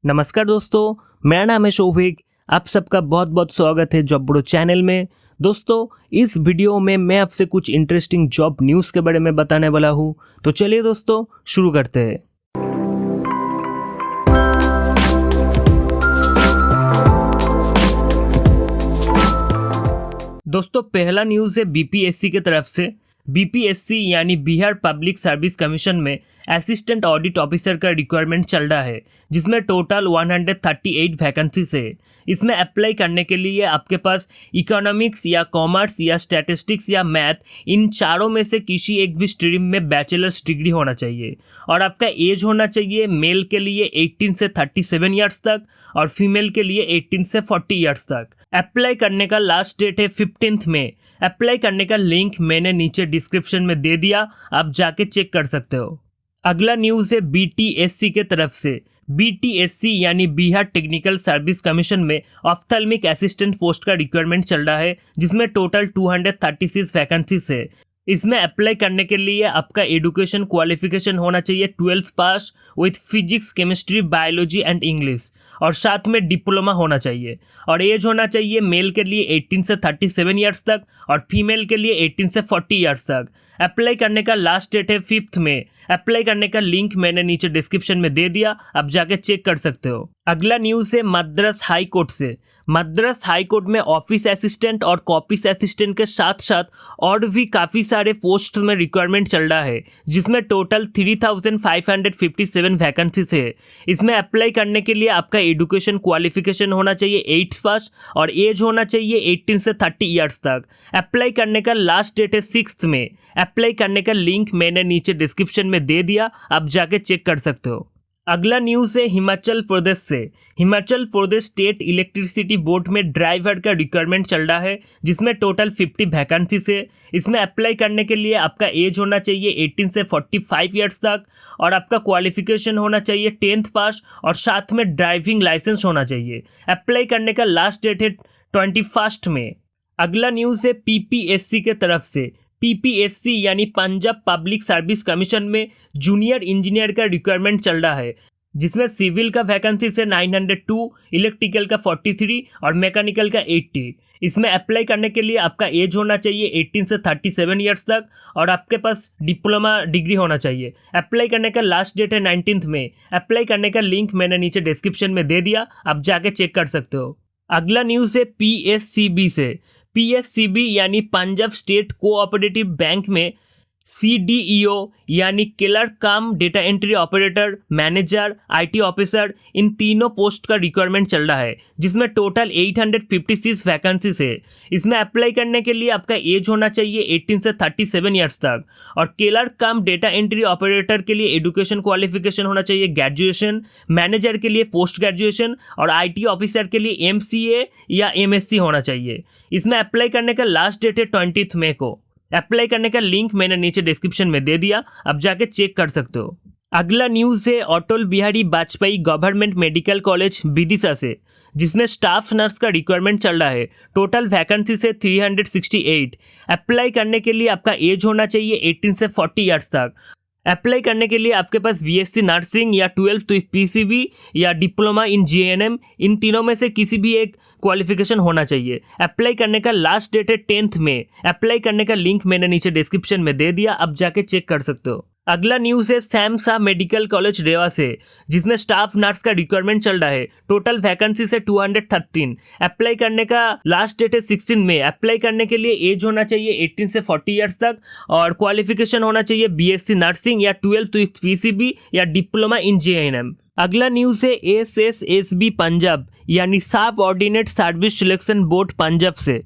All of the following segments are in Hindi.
नमस्कार दोस्तों, मेरा नाम है शोभिक। आप सबका बहुत बहुत स्वागत है जॉब ब्रो चैनल में। दोस्तों, इस वीडियो में मैं आपसे कुछ इंटरेस्टिंग जॉब न्यूज़ के बारे में बताने वाला हूँ। तो चलिए दोस्तों, शुरू करते हैं। दोस्तों, पहला न्यूज़ है बीपीएससी की तरफ से। बीपीएससी यानी बिहार पब्लिक सर्विस कमीशन में असिस्टेंट ऑडिट ऑफिसर का रिक्वायरमेंट चल रहा है, जिसमें टोटल 138 वैकेंसीज है। इसमें अप्लाई करने के लिए आपके पास इकोनॉमिक्स या कॉमर्स या स्टैटिस्टिक्स या मैथ, इन चारों में से किसी एक भी स्ट्रीम में बैचलर्स डिग्री होना चाहिए और आपका एज होना चाहिए मेल के लिए 18 से 37 ईयर्स तक और फीमेल के लिए 18 से 40 ईयर्स तक। अप्लाई करने का लास्ट डेट है 15 मई। अप्लाई करने का लिंक मैंने नीचे डिस्क्रिप्शन में दे दिया, आप जाके चेक कर सकते हो। अगला न्यूज़ है बीटीएससी के तरफ से। बीटीएससी यानी बिहार टेक्निकल सर्विस कमीशन में ऑफ्थल्मिक असिस्टेंट पोस्ट का रिक्वायरमेंट चल रहा है, जिसमें टोटल 236 वैकेंसीज है। इसमें अप्लाई करने के लिए आपका एजुकेशन क्वालिफिकेशन होना चाहिए 12th pass with physics, chemistry, biology and English और साथ में डिप्लोमा होना चाहिए और एज होना चाहिए मेल के लिए 18 से 37 ईयर्स तक और फीमेल के लिए 18 से 40 ईयर्स तक। अप्लाई करने का लास्ट डेट है 5 मई। अप्लाई करने का लिंक मैंने नीचे डिस्क्रिप्शन में दे दिया, आप जाके चेक कर सकते हो। अगला न्यूज़ है मद्रास हाई कोर्ट से। मद्रास हाई कोर्ट में ऑफिस असिस्टेंट और कॉपीस असिस्टेंट के साथ साथ और भी काफ़ी सारे पोस्ट में रिक्वायरमेंट चल रहा है, जिसमें टोटल 3557 वैकेंसीज है। इसमें अप्लाई करने के लिए आपका एजुकेशन क्वालिफिकेशन होना चाहिए 8th पास और एज होना चाहिए 18 से 30 ईयर्स तक। अप्लाई करने का लास्ट डेट है 6 मई। अप्लाई करने का लिंक मैंने नीचे डिस्क्रिप्शन में दे दिया, आप जाके चेक कर सकते हो। अगला न्यूज़ है हिमाचल प्रदेश से। Himachal Pradesh state electricity board में ड्राइवर का रिक्वायरमेंट चल रहा है, जिसमें टोटल 50 वैकेंसीज है। इसमें अप्लाई करने के लिए आपका एज होना चाहिए 18 से 45 ईयर्स तक और आपका क्वालिफिकेशन होना चाहिए 10th पास और साथ में ड्राइविंग लाइसेंस होना चाहिए। अप्लाई करने का लास्ट डेट है 21 मई। अगला न्यूज़ है पीपीएससी के तरफ से। पीपीएससी यानी पंजाब पब्लिक सर्विस कमीशन में जूनियर इंजीनियर का रिक्वायरमेंट चल रहा है, जिसमें सिविल का वैकेंसी से 902, इलेक्ट्रिकल का 43 और मैकेनिकल का 80। इसमें अप्लाई करने के लिए आपका एज होना चाहिए 18 से 37 ईयर्स तक और आपके पास डिप्लोमा डिग्री होना चाहिए। अप्लाई करने का लास्ट डेट है 19 मई। अप्लाई करने का लिंक मैंने नीचे डिस्क्रिप्शन में दे दिया, आप जाके चेक कर सकते हो। अगला न्यूज़ है पीएससीबी से। पीएससीबी यानी पंजाब स्टेट कोऑपरेटिव बैंक में सीडीईओ यानी clerk cum data entry operator, manager, IT officer, इन तीनों पोस्ट का रिक्वायरमेंट चल रहा है, जिसमें टोटल 856 वैकेंसीज है। इसमें अप्लाई करने के लिए आपका एज होना चाहिए 18 से 37 ईयर्स तक और clerk cum data entry operator के लिए एजुकेशन क्वालिफिकेशन होना चाहिए ग्रेजुएशन, मैनेजर के लिए पोस्ट ग्रेजुएशन और आईटी ऑफिसर के लिए एमसीए या एमएससी होना चाहिए। इसमें अप्लाई करने का लास्ट डेट है 20 मई को। अप्लाई करने का लिंक मैंने नीचे डिस्क्रिप्शन में दे दिया, आप जाके चेक कर सकते हो। अगला न्यूज़ है Atal Bihari Vajpayee government medical college Vidisha से, जिसमें स्टाफ नर्स का रिक्वायरमेंट चल रहा है। टोटल वैकेंसी से 368। अप्लाई करने के लिए आपका एज होना चाहिए 18 से 40 ईयर्स तक। अप्लाई करने के लिए आपके पास बीएससी नर्सिंग या 12th पीसीबी या डिप्लोमा इन जीएनएम, इन तीनों में से किसी भी एक क्वालिफिकेशन होना चाहिए। अप्लाई करने का लास्ट डेट है 10 मई। अप्लाई करने का लिंक मैंने नीचे डिस्क्रिप्शन में दे दिया, आप जाके चेक कर सकते हो। अगला न्यूज़ है सैम शाह मेडिकल कॉलेज रेवा से, जिसमें स्टाफ नर्स का रिक्वायरमेंट चल रहा है। टोटल वैकेंसी से 213। अप्लाई करने का लास्ट डेट है 16 मई। अप्लाई करने के लिए एज होना चाहिए 18 से 40 ईयर्स तक और क्वालिफिकेशन होना चाहिए बीएससी नर्सिंग या 12th पीसीबी या डिप्लोमा इन जीएनएम। अगला न्यूज़ है एसएसएसबी पंजाब यानी सब ordinate service selection board Punjab से,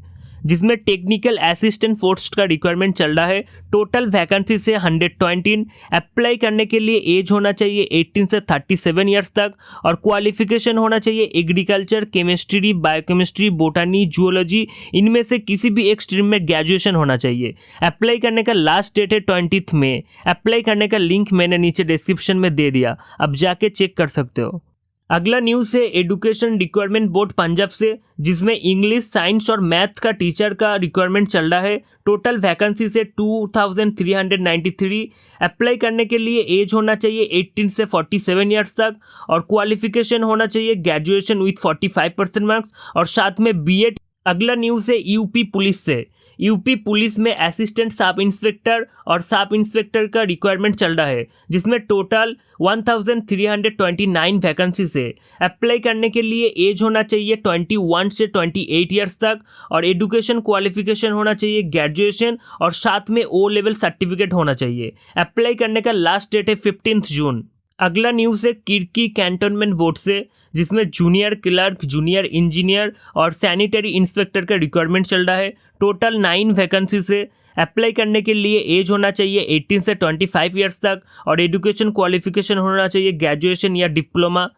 जिसमें टेक्निकल असिस्टेंट पोस्ट का रिक्वायरमेंट चल रहा है। टोटल वैकेंसी से 120। अप्लाई करने के लिए एज होना चाहिए 18 से 37 ईयर्स तक और क्वालिफिकेशन होना चाहिए एग्रीकल्चर, केमिस्ट्री, बायोकेमिस्ट्री, बोटानी, जूलॉजी, इनमें से किसी भी एक स्ट्रीम में ग्रेजुएशन होना चाहिए। अप्लाई करने का लास्ट डेट है 20 मई। अप्लाई करने का लिंक मैंने नीचे डिस्क्रिप्शन में दे दिया, अब जाके चेक कर सकते हो। अगला न्यूज़ है एजुकेशन रिक्वायरमेंट बोर्ड पंजाब से, जिसमें इंग्लिश, साइंस और मैथ्स का टीचर का रिक्वायरमेंट चल रहा है। टोटल वैकेंसी से 2393। अप्लाई करने के लिए एज होना चाहिए 18 से 47 ईयर्स तक और क्वालिफिकेशन होना चाहिए ग्रेजुएशन विथ 45% मार्क्स और साथ में बीएड। अगला न्यूज़ है यूपी पुलिस से। यूपी पुलिस में असिस्टेंट सब इंस्पेक्टर और सब इंस्पेक्टर का रिक्वायरमेंट चल रहा है, जिसमें टोटल 1329 वैकेंसी से अप्लाई करने के लिए एज होना चाहिए 21 से 28 ईयर्स तक और एजुकेशन क्वालिफिकेशन होना चाहिए ग्रेजुएशन और साथ में ओ लेवल सर्टिफिकेट होना चाहिए। अप्लाई करने का लास्ट डेट है 15 जून। अगला न्यूज़ है किर्की कैंटोनमेंट बोर्ड से, जिसमें जूनियर क्लर्क, जूनियर इंजीनियर और सैनिटरी इंस्पेक्टर का रिक्वायरमेंट चल रहा है। टोटल 9 वैकेंसी से अप्लाई करने के लिए एज होना चाहिए 18 से 25 ईयर्स तक और एजुकेशन क्वालिफिकेशन होना चाहिए ग्रेजुएशन या डिप्लोमा।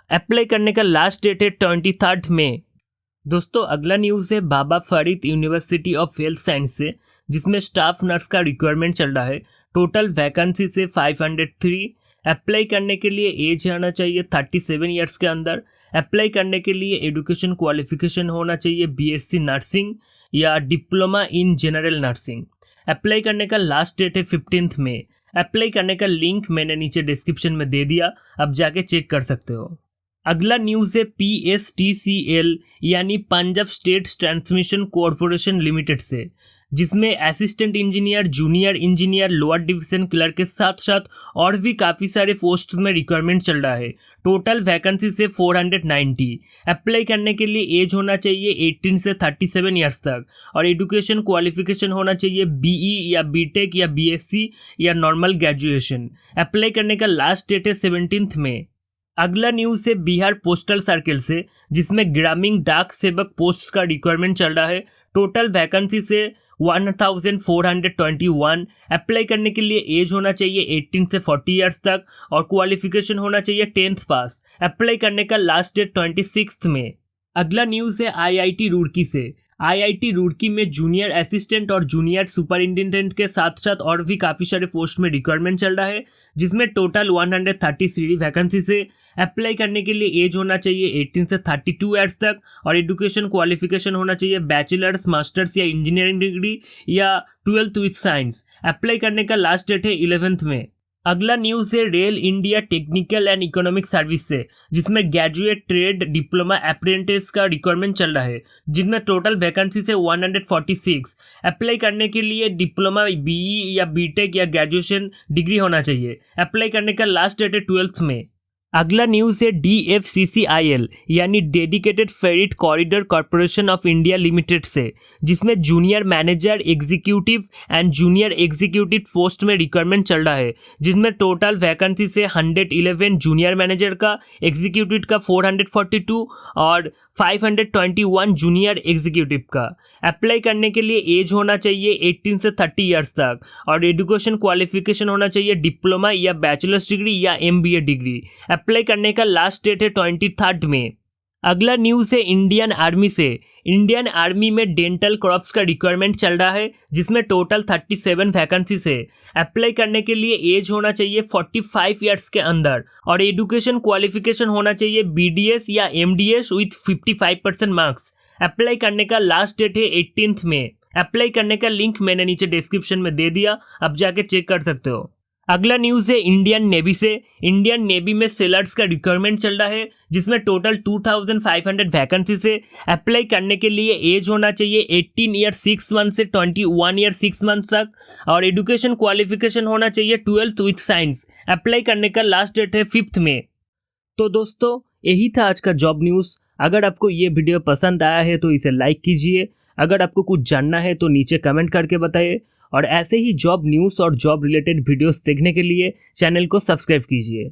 अप्लाई करने का लास्ट डेट है 23 मई। दोस्तों अगला न्यूज़ है Baba Farid university of health science से, जिसमें स्टाफ नर्स का रिक्वायरमेंट चल रहा है। टोटल वैकेंसी से 503। अप्लाई करने के लिए एज आना चाहिए 37 ईयर्स के अंदर। अप्लाई करने के लिए एजुकेशन क्वालिफिकेशन होना चाहिए बीएससी नर्सिंग या diploma in general nursing. Apply करने का लास्ट डेट है 15 मई। अप्लाई करने का लिंक मैंने नीचे डिस्क्रिप्शन में दे दिया, अब जाके चेक कर सकते हो। अगला न्यूज़ है PSTCL यानी Punjab state transmission corporation limited से, जिसमें assistant engineer, junior engineer, lower division clerk के साथ साथ और भी काफ़ी सारे पोस्ट में रिक्वायरमेंट चल रहा है। टोटल वैकेंसी से 490। अप्लाई करने के लिए एज होना चाहिए 18 से 37 ईयर्स तक और एजुकेशन क्वालिफिकेशन होना चाहिए BE या BTech या BSc या नॉर्मल ग्रेजुएशन। अप्लाई करने का लास्ट डेट है 17 मई। अगला न्यूज़ है बिहार पोस्टल सर्किल से, जिसमें ग्रामीण डाक सेवक पोस्ट का रिक्वायरमेंट चल रहा है। टोटल वैकेंसी से 1421। अप्लाई करने के लिए एज होना चाहिए 18 से 40 ईयर्स तक और क्वालिफिकेशन होना चाहिए 10th पास। अप्लाई करने का लास्ट डेट 26 मई। अगला न्यूज़ है IIT रुड़की से। IIT रुड़की में जूनियर असिस्टेंट और जूनियर सुपरिटेंडेंट के साथ साथ और भी काफ़ी सारे पोस्ट में रिक्वायरमेंट चल रहा है, जिसमें टोटल 133 वैकेंसी से अप्लाई करने के लिए एज होना चाहिए 18 से 32 ईयर्स तक और एजुकेशन क्वालिफिकेशन होना चाहिए बैचलर्स, मास्टर्स या इंजीनियरिंग डिग्री या 12th विथ साइंस। अप्लाई करने का लास्ट डेट है 11 मई। अगला न्यूज़ है rail India technical and economic service से, जिसमें ग्रेजुएट, ट्रेड, डिप्लोमा, अप्रेंटिस का रिक्वायरमेंट चल रहा है, जिसमें टोटल वैकेंसी से 146। अप्लाई करने के लिए डिप्लोमा, BE या BTech या ग्रेजुएशन डिग्री होना चाहिए। अप्लाई करने का लास्ट डेट है 12 मई। अगला न्यूज़ है DFCCIL यानी dedicated freight corridor corporation of India limited से, जिसमें junior manager, executive and junior executive post में रिक्वायरमेंट चल रहा है, जिसमें टोटल वैकेंसी से 111 जूनियर मैनेजर का, एग्जीक्यूटिव का 442 और 521 जूनियर एग्जीक्यूटिव का। अप्लाई करने के लिए एज होना चाहिए 18 से 30 ईयर्स तक और एजुकेशन क्वालिफिकेशन होना चाहिए डिप्लोमा या बैचलर्स डिग्री या MBA डिग्री। अप्लाई करने का लास्ट डेट है 23 मई। अगला न्यूज़ है इंडियन आर्मी से। इंडियन आर्मी में डेंटल क्रॉप्स का रिक्वायरमेंट चल रहा है, जिसमें टोटल 37 वैकेंसी से अप्लाई करने के लिए एज होना चाहिए 45 ईयर्स के अंदर और एजुकेशन क्वालिफिकेशन होना चाहिए BDS या MDS विथ 55% मार्क्स। अप्लाई करने का लास्ट डेट है 18 मई। अप्लाई करने का लिंक मैंने नीचे डिस्क्रिप्शन में दे दिया, अब जाके चेक कर सकते हो। अगला न्यूज़ है इंडियन नेवी से। इंडियन नेवी में सेलर्स का रिक्वायरमेंट चल रहा है, जिसमें टोटल 2500 वैकेंसी से अप्लाई करने के लिए एज होना चाहिए 18 ईयर 6 मंथ से 21 ईयर 6 मंथ तक और एजुकेशन क्वालिफिकेशन होना चाहिए 12th विथ साइंस। अप्लाई करने का लास्ट डेट है 5 मई। तो दोस्तों यही था आज का जॉब न्यूज़। अगर आपको ये वीडियो पसंद आया है तो इसे लाइक कीजिए। अगर आपको कुछ जानना है तो नीचे कमेंट करके बताइए और ऐसे ही जॉब न्यूज़ और जॉब रिलेटेड वीडियोस देखने के लिए चैनल को सब्सक्राइब कीजिए।